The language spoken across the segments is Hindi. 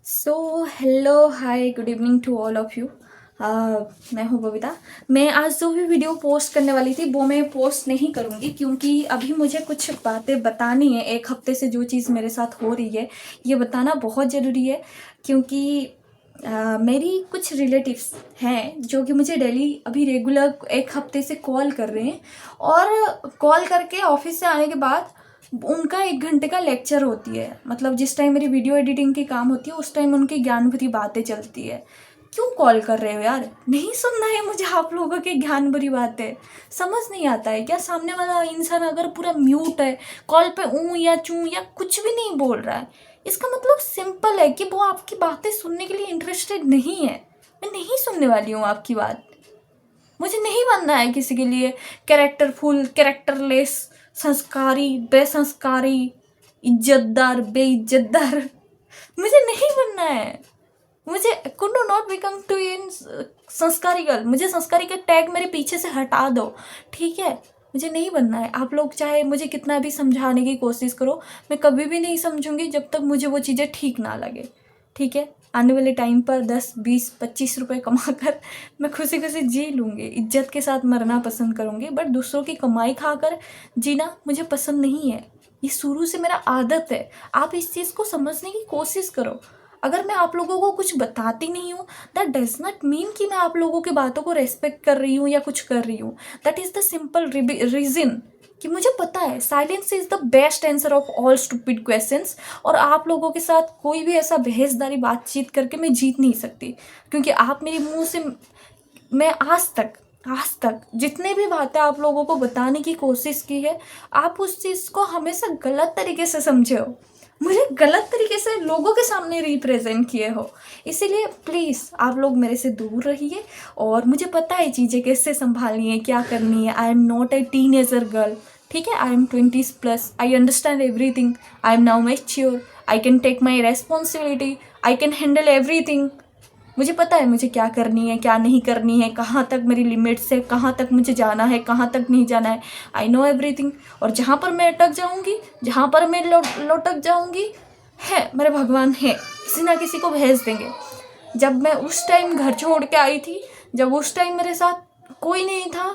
So hello hi good evening to all of you. मैं हूँ बबीता। मैं आज जो भी वीडियो पोस्ट करने वाली थी वो मैं पोस्ट नहीं करूँगी क्योंकि अभी मुझे कुछ बातें बतानी है। एक हफ्ते से जो चीज़ मेरे साथ हो रही है ये बताना बहुत ज़रूरी है क्योंकि मेरी कुछ रिलेटिव्स हैं जो कि मुझे डेली अभी रेगुलर एक हफ्ते से कॉल कर रहे हैं और कॉल करके ऑफिस से आने के बाद उनका 1 घंटे का लेक्चर होती है। मतलब जिस टाइम मेरी वीडियो एडिटिंग की काम होती है उस टाइम उनकी ज्ञान भरी बातें चलती है। क्यों कॉल कर रहे हो यार? नहीं सुनना है मुझे आप लोगों की ज्ञान भरी बातें। समझ नहीं आता है क्या? सामने वाला इंसान अगर पूरा म्यूट है, कॉल पे ऊँ या चूँ या कुछ भी नहीं बोल रहा है, इसका मतलब सिंपल है कि वो आपकी बातें सुनने के लिए इंटरेस्टेड नहीं है। मैं नहीं सुनने वाली हूँ आपकी बात। मुझे नहीं बनना है किसी के लिए कैरेक्टरफुल, कैरेक्टरलेस, संस्कारी, बेसंस्कारी, इज्जतदार, बेइज्जतदार। मुझे नहीं बनना है। मुझे कुड नॉट बिकम टू इन संस्कारी गर्ल। मुझे संस्कारी का टैग मेरे पीछे से हटा दो, ठीक है? मुझे नहीं बनना है। आप लोग चाहे मुझे कितना भी समझाने की कोशिश करो, मैं कभी भी नहीं समझूंगी जब तक मुझे वो चीज़ें ठीक ना लगे, ठीक है? आने वाले टाइम पर 10, 20, 25 रुपए कमा कर मैं खुशी खुशी जी लूँगी, इज्जत के साथ मरना पसंद करूँगी। बट दूसरों की कमाई खाकर जीना मुझे पसंद नहीं है। ये शुरू से मेरा आदत है। आप इस चीज़ को समझने की कोशिश करो। अगर मैं आप लोगों को कुछ बताती नहीं हूँ दैट डज नॉट मीन कि मैं आप लोगों की बातों को रेस्पेक्ट कर रही हूँ या कुछ कर रही हूँ। That is the simple reason कि मुझे पता है silence is the best answer of all stupid questions. और आप लोगों के साथ कोई भी ऐसा बहसदारी बातचीत करके मैं जीत नहीं सकती क्योंकि आप मेरे मुंह से, मैं आज तक जितने भी बातें आप लोगों को बताने की कोशिश की है, आप उस चीज़ को हमेशा गलत तरीके से समझे हो, मुझे गलत तरीके से लोगों के सामने रिप्रेजेंट किए हो। इसीलिए प्लीज़ आप लोग मेरे से दूर रहिए। और मुझे पता है चीज़ें कैसे संभालनी है, क्या करनी है। I am not a teenager girl, ठीक है? I am 20+। I understand everything. I am now mature. I can take my responsibility. I can handle everything. मुझे पता है मुझे क्या करनी है, क्या नहीं करनी है, कहाँ तक मेरी लिमिट्स है, कहाँ तक मुझे जाना है, कहाँ तक नहीं जाना है। I know everything. और जहाँ पर मैं अटक जाऊँगी, जहाँ पर मैं लौटक जाऊँगी, है मेरे भगवान है, किसी ना किसी को भेज देंगे। जब मैं उस टाइम घर छोड़ के आई थी, जब उस टाइम मेरे साथ कोई नहीं था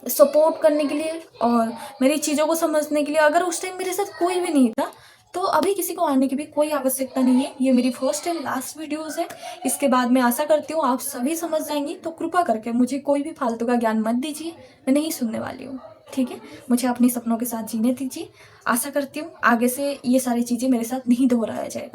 सपोर्ट करने के लिए और मेरी चीज़ों को समझने के लिए, अगर उस टाइम मेरे साथ कोई भी नहीं था तो अभी किसी को आने की भी कोई आवश्यकता नहीं है। ये मेरी फर्स्ट एंड लास्ट वीडियोस है। इसके बाद मैं आशा करती हूँ आप सभी समझ जाएंगी। तो कृपा करके मुझे कोई भी फालतू का ज्ञान मत दीजिए, मैं नहीं सुनने वाली हूँ, ठीक है? मुझे अपने सपनों के साथ जीने दीजिए। आशा करती हूँ आगे से ये सारी चीज़ें मेरे साथ नहीं दोहराया जाएगा।